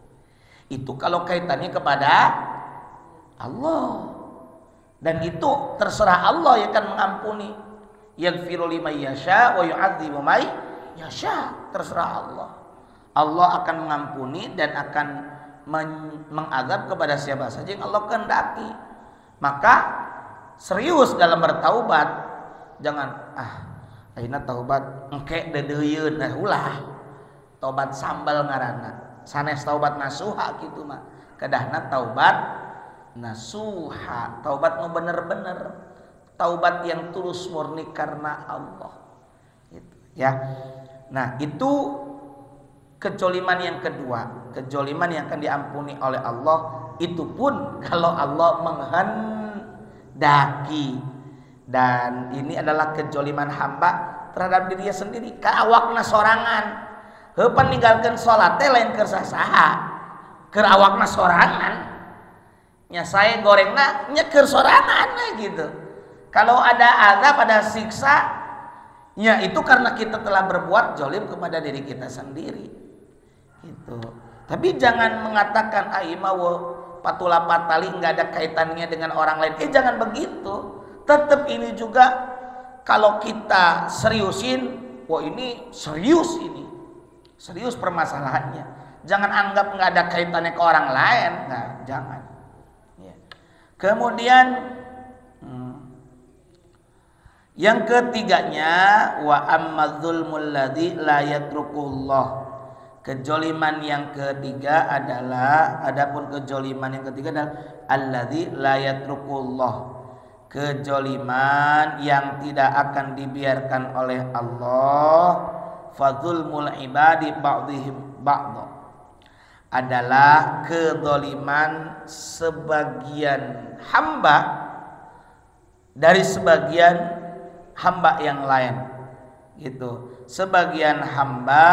Itu kalau kaitannya kepada Allah, dan itu terserah Allah yang akan mengampuni. Yaghfiru liman yasha wa yu'adzibu may yasha, terserah Allah. Allah akan mengampuni dan akan mengazab kepada siapa saja yang Allah kehendaki. Maka serius dalam bertaubat, jangan ayeuna taubat engke dedeuyeun ulah. Taubat sambal ngaranna. Sanes taubat nasuha gitu mah. Kedahna taubat nasuha, taubat nu bener-bener, taubat yang tulus murni karena Allah. Gitu, ya. Nah, itu kedzaliman yang kedua, kedzaliman yang akan diampuni oleh Allah, itu pun kalau Allah menghendaki. Dan ini adalah kedzaliman hamba terhadap dirinya sendiri, ka awakna sorangan. Heupan ninggalkeun salat teh lain keur saha, keur awakna sorangan. Nya sae gorengna nya keur sorangan gitu. Kalau ada azab, ada siksa, ya itu karena kita telah berbuat zalim kepada diri kita sendiri. Gitu. Tapi jangan mengatakan patula patali enggak ada kaitannya dengan orang lain. Jangan begitu. Tetap ini juga kalau kita seriusin, wah ini serius ini. Serius permasalahannya. Jangan anggap nggak ada kaitannya ke orang lain. Nah, jangan. Ya. Kemudian yang ketiganya wa ammadzulmul ladzi la yatrukullah. Kejoliman yang ketiga adalah, adapun kejoliman yang ketiga adalah alladzi la yatrukullah. Kejoliman yang tidak akan dibiarkan oleh Allah. Fadzulmul ibadi ba'dihim ba'dha, adalah kedzaliman sebagian hamba dari sebagian hamba yang lain. Gitu. Sebagian hamba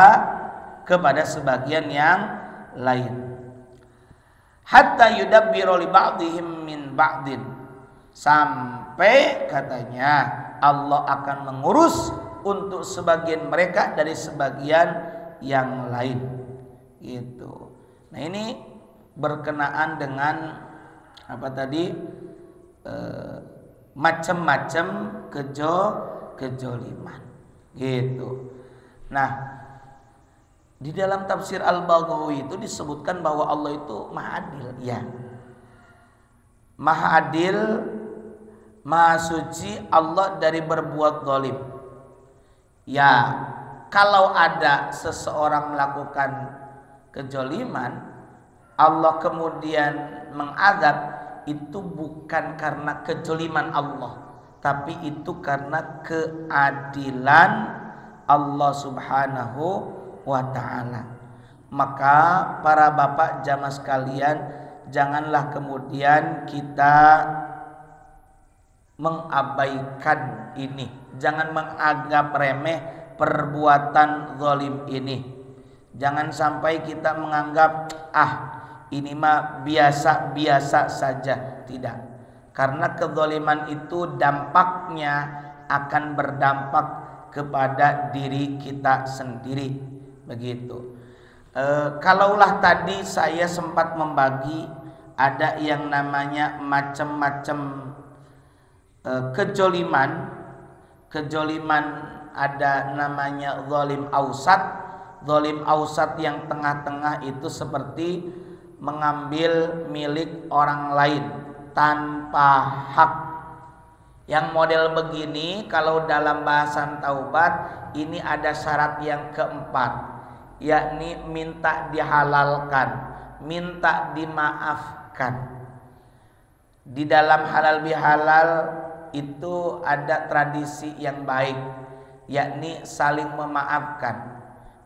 kepada sebagian yang lain. Hatta yudabbiru li ba'dihim min ba'din, sampai katanya Allah akan mengurus untuk sebagian mereka dari sebagian yang lain. Gitu. Nah, ini berkenaan dengan apa tadi? Macam-macam kejoliman. Gitu. Nah, di dalam tafsir Al-Baghawi itu disebutkan bahwa Allah itu Maha Adil. Ya. Maha Adil, Maha Suci Allah dari berbuat zalim. Ya, kalau ada seseorang melakukan kejoliman, Allah kemudian mengazab, itu bukan karena kejoliman Allah, tapi itu karena keadilan Allah Subhanahu wa ta'ala. Maka para bapak jamaah sekalian, janganlah kemudian kita mengabaikan ini, jangan menganggap remeh perbuatan zalim ini. Jangan sampai kita menganggap ini mah biasa-biasa saja. Tidak, karena kezaliman itu dampaknya akan berdampak kepada diri kita sendiri. Begitu. Kalaulah tadi saya sempat membagi ada yang namanya macam-macam kejoliman ada namanya zalim ausat. Zalim ausat yang tengah-tengah itu seperti mengambil milik orang lain tanpa hak. Yang model begini kalau dalam bahasan taubat ini ada syarat yang keempat, yakni minta dihalalkan, minta dimaafkan. Di dalam halal bihalal itu ada tradisi yang baik, yakni saling memaafkan.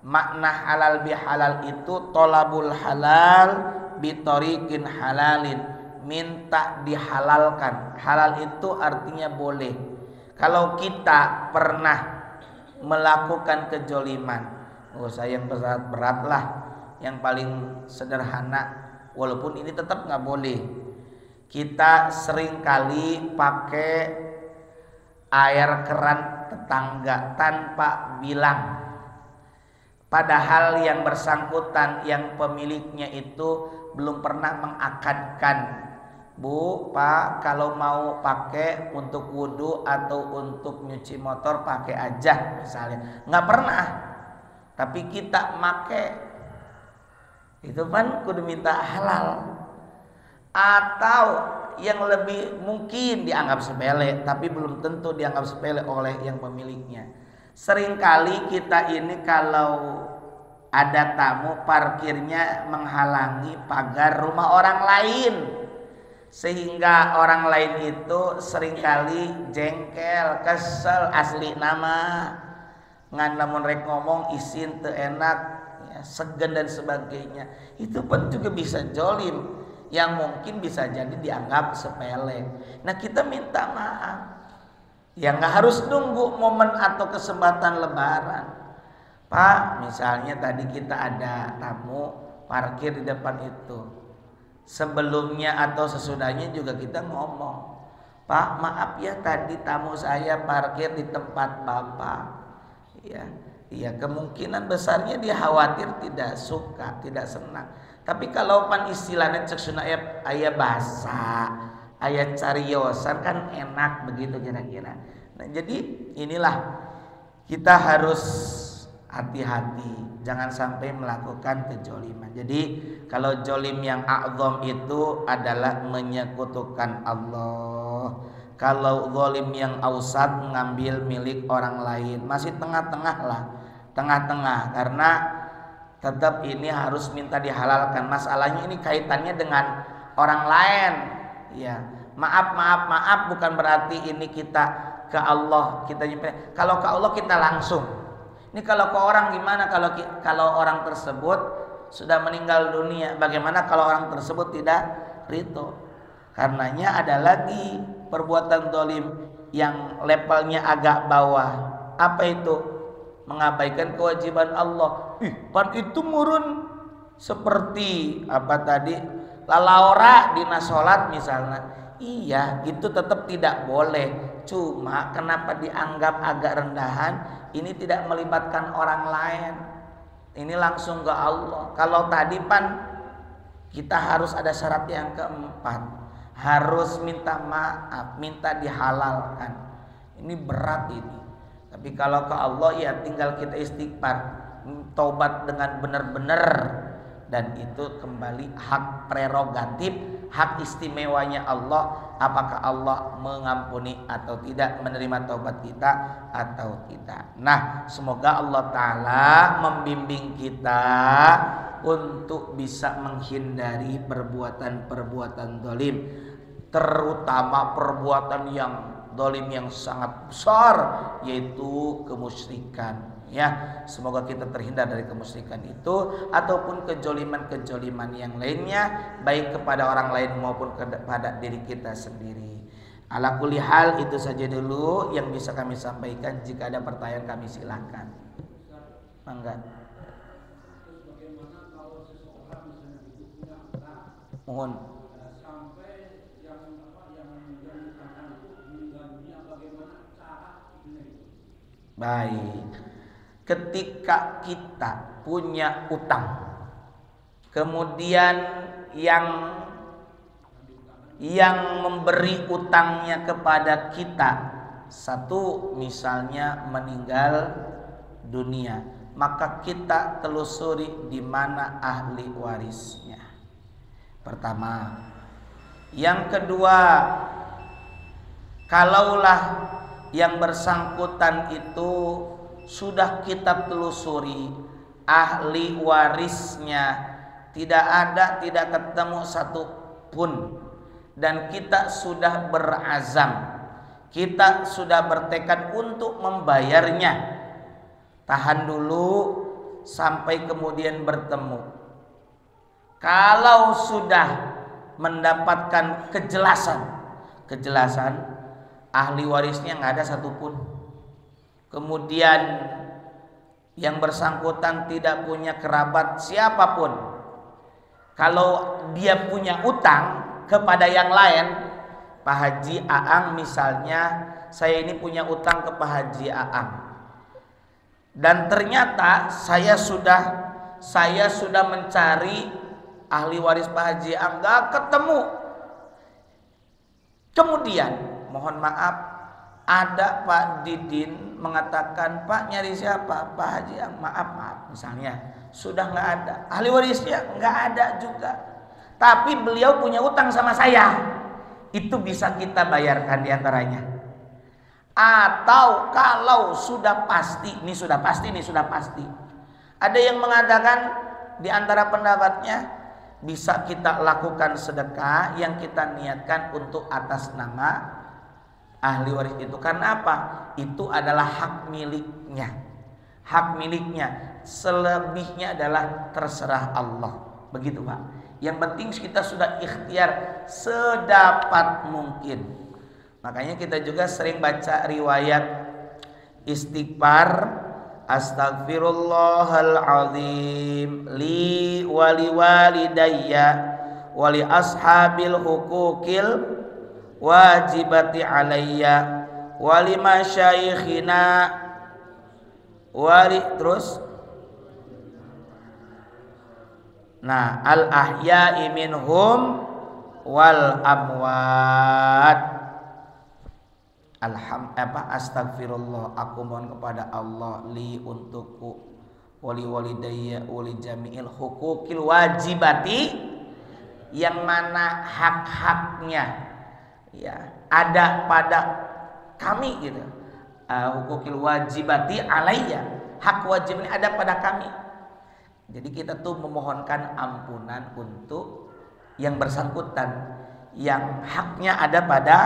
Makna halal bihalal itu tolabul halal bitorikin halalin, minta dihalalkan. Halal itu artinya boleh. Kalau kita pernah melakukan kejoliman, saya yang berat-berat lah, yang paling sederhana, walaupun ini tetap nggak boleh. Kita sering kali pakai air keran tetangga tanpa bilang. Padahal yang bersangkutan, yang pemiliknya itu belum pernah mengakadkan, Bu, Pak, kalau mau pakai untuk wudhu atau untuk nyuci motor pakai aja misalnya. Nggak pernah. Tapi kita pakai, itu kan kudu minta halal. Atau yang lebih mungkin dianggap sepele, tapi belum tentu dianggap sepele oleh yang pemiliknya. Seringkali kita ini kalau ada tamu, parkirnya menghalangi pagar rumah orang lain, sehingga orang lain itu seringkali jengkel, kesel, asli nama ngan lamun rek ngomong isin teu enak, ya, segen dan sebagainya. Itu pun juga bisa jolim, yang mungkin bisa jadi dianggap sepele. Nah, kita minta maaf. Ya nggak harus nunggu momen atau kesempatan lebaran. Pak, misalnya tadi kita ada tamu parkir di depan itu. Sebelumnya atau sesudahnya juga kita ngomong, Pak, maaf ya tadi tamu saya parkir di tempat Bapak. Ya kemungkinan besarnya dia khawatir, tidak suka, tidak senang. Tapi kalau pan istilahnya cek sunah ayah bahasa, ayat cariosan kan enak begitu kira-kira. Nah, jadi inilah kita harus hati-hati, jangan sampai melakukan kejoliman. Jadi kalau jolim yang a'zam itu adalah menyekutukan Allah. Kalau zolim yang ausat mengambil milik orang lain, masih tengah-tengah lah, tengah-tengah, karena tetap ini harus minta dihalalkan. Masalahnya ini kaitannya dengan orang lain. Ya, maaf bukan berarti ini kita ke Allah kita nyimpen. Kalau ke Allah kita langsung. Ini kalau ke orang gimana? Kalau orang tersebut sudah meninggal dunia, bagaimana kalau orang tersebut tidak ridho? Karenanya ada lagi perbuatan zalim yang levelnya agak bawah. Apa itu? Mengabaikan kewajiban Allah. Pan itu murun seperti apa tadi? Lalaura dina salat misalnya. Iya, itu tetap tidak boleh. Cuma kenapa dianggap agak rendahan? Ini tidak melibatkan orang lain. Ini langsung ke Allah. Kalau tadi pan kita harus ada syarat yang keempat, harus minta maaf, minta dihalalkan. Ini berat ini. Tapi kalau ke Allah ya tinggal kita istighfar, taubat dengan benar-benar, dan itu kembali hak prerogatif, hak istimewanya Allah apakah Allah mengampuni atau tidak, menerima taubat kita atau tidak. Nah, semoga Allah Ta'ala membimbing kita untuk bisa menghindari perbuatan-perbuatan zalim, terutama perbuatan yang zalim yang sangat besar, yaitu kemusyrikan. Ya, semoga kita terhindar dari kemusyrikan itu ataupun kejoliman-kejoliman yang lainnya, baik kepada orang lain maupun kepada diri kita sendiri. Ala kulli hal, itu saja dulu yang bisa kami sampaikan. Jika ada pertanyaan kami silakan. Mangga. Mohon. Baik. Ketika kita punya utang, kemudian yang memberi utangnya kepada kita, satu misalnya meninggal dunia, maka kita telusuri di mana ahli warisnya. Pertama. Yang kedua, kalaulah yang bersangkutan itu sudah kita telusuri ahli warisnya, tidak ketemu satu pun, dan kita sudah berazam, kita sudah bertekad untuk membayarnya, tahan dulu sampai kemudian bertemu. Kalau sudah mendapatkan kejelasan ahli warisnya nggak ada satupun, kemudian yang bersangkutan tidak punya kerabat siapapun, kalau dia punya utang kepada yang lain, Pak Haji Aang misalnya, saya ini punya utang ke Pak Haji Aang, dan ternyata saya sudah mencari ahli waris Pak Haji Aang, nggak ketemu. Kemudian mohon maaf, ada Pak Didin mengatakan, Pak nyari siapa? Pak Haji Aang. Maaf misalnya, sudah nggak ada ahli warisnya, nggak ada juga, tapi beliau punya utang sama saya, itu bisa kita bayarkan diantaranya. Atau kalau sudah pasti, ini sudah pasti, ada yang mengatakan diantara pendapatnya bisa kita lakukan sedekah yang kita niatkan untuk atas nama ahli waris itu. Karena apa? Itu adalah hak miliknya. Selebihnya adalah terserah Allah. Begitu Pak. Yang penting kita sudah ikhtiar sedapat mungkin. Makanya kita juga sering baca riwayat istighfar, Astaghfirullahaladzim li wali walidayya wali ashabil hukukil wajibati alayya wali masyaikhina wali terus. Nah, al ahya'i minhum wal amwat. Astagfirullah, aku mohon kepada Allah, li untukku, wali walidayya wali jami'il hukukil wajibati, yang mana hak-haknya ya ada pada kami gitu. Hukukil wajibati alayya, hak wajibnya ada pada kami. Jadi kita tuh memohonkan ampunan untuk yang bersangkutan, yang haknya ada pada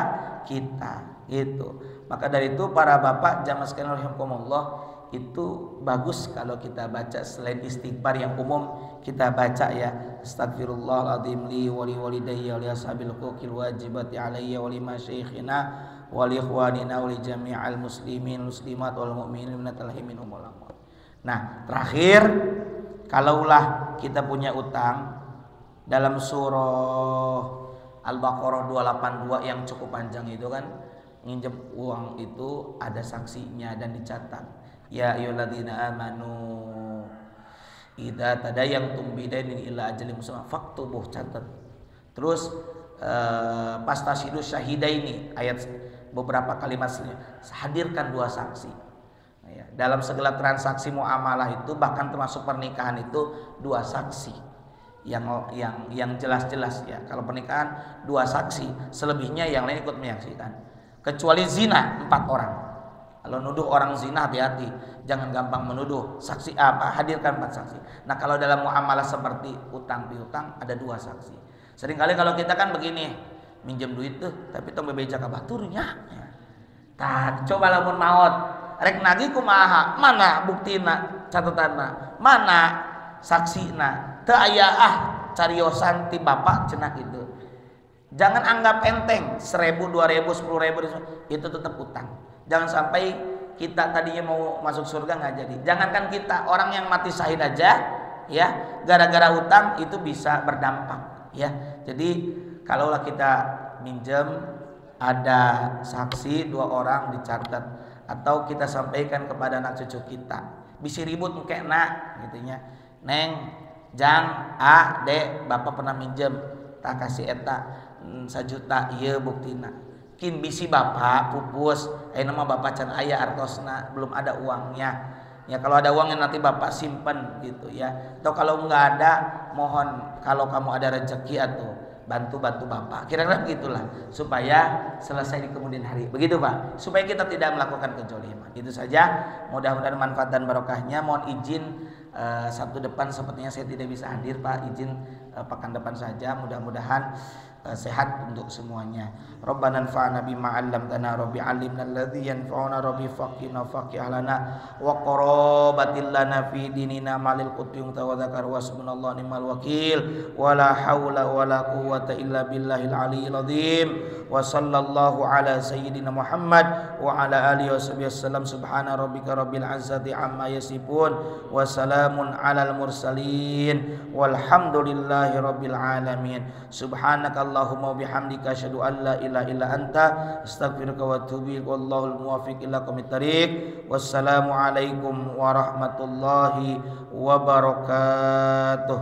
kita. Gitu. Maka dari itu para bapak jamaah sekalian rahimakumullah, itu bagus kalau kita baca selain istighfar yang umum kita baca ya, astagfirullahaladzim li wali walidayya wali ashabil hukukil wajibati alayya wali masyaikhina wali ikhwanina wali jami'al muslimin muslimat wal mu'minin minatal himin umul amwat. Nah, terakhir, kalaulah kita punya utang, dalam surah Al-Baqarah 282 yang cukup panjang itu kan, nginjem uang itu ada saksinya dan dicatat. Ya ayyuhalladzina amanu idza tadayantum bidainin ila ajalin musamma faktubuh, catat. Terus pastasyidu syahidaini, ayat beberapa kalimat hadirkan dua saksi. Nah, ya, dalam segala transaksi muamalah itu, bahkan termasuk pernikahan itu, dua saksi. yang jelas-jelas ya. Kalau pernikahan 2 saksi, selebihnya yang lain ikut menyaksikan. Kecuali zina 4 orang. Kalau nuduh orang zina hati-hati, jangan gampang menuduh. Saksi hadirkan 4 saksi. Nah, kalau dalam muamalah seperti utang piutang ada 2 saksi. Seringkali kalau kita kan begini, minjem duit tuh, tapi tong bebeja ka baturnya. Tah, coba lamun maot, rek nagih kumaha? Mana buktina, catatanna? Mana saksina? Teu aya cariosan ti bapak cenah gitu. Jangan anggap enteng 1.000, 2.000, 10.000 itu tetap utang. Jangan sampai kita tadinya mau masuk surga nggak jadi. Jangankan kita, orang yang mati syahid aja ya gara-gara utang itu bisa berdampak ya. Jadi kalaulah kita minjem ada saksi 2 orang dicatat atau kita sampaikan kepada anak cucu kita, bisa ribut engke nak gitunya. Neng, Jang, Dek, bapak pernah minjem tak kasih eta 1 juta ieu buktina. Kin bisi bapak pupus nama bapak can aya artosna belum ada uangnya ya. Kalau ada uangnya nanti bapak simpen gitu ya. Atau kalau enggak ada, mohon kalau kamu ada rezeki atau bantu bapak, kira-kira begitulah supaya selesai di kemudian hari, begitu Pak, supaya kita tidak melakukan kezaliman. Itu saja, mudah-mudahan manfaat dan barokahnya. Mohon izin Sabtu depan sepertinya saya tidak bisa hadir Pak, izin pekan depan saja. Mudah-mudahan sehat untuk semuanya. Rabbana anfa'na bima 'allamtana, rabbi 'allimna alladzi yanfa'una, rabbi faqihna faqih lana wa qarabatil lana fi dinina malil qutbin tawadzakkar wasbunallahu ni'mal wakil wala haula wala quwwata illa billahil aliyyil azim. Wa sallallahu ala sayyidina Muhammad wa ala alihi washabihi wasallam. Subhana rabbika rabbil izzati amma yasifun wa salamun alal mursalin walhamdulillahi rabbil alamin. Subhanaka Allahumma bihamdika asyhadu an la ilaha illa anta astaghfiruka wa atubu ilaik. Wallahul muwaffiq ila aqwamit thariq. Wassalamu alaikum warahmatullahi wabarakatuh.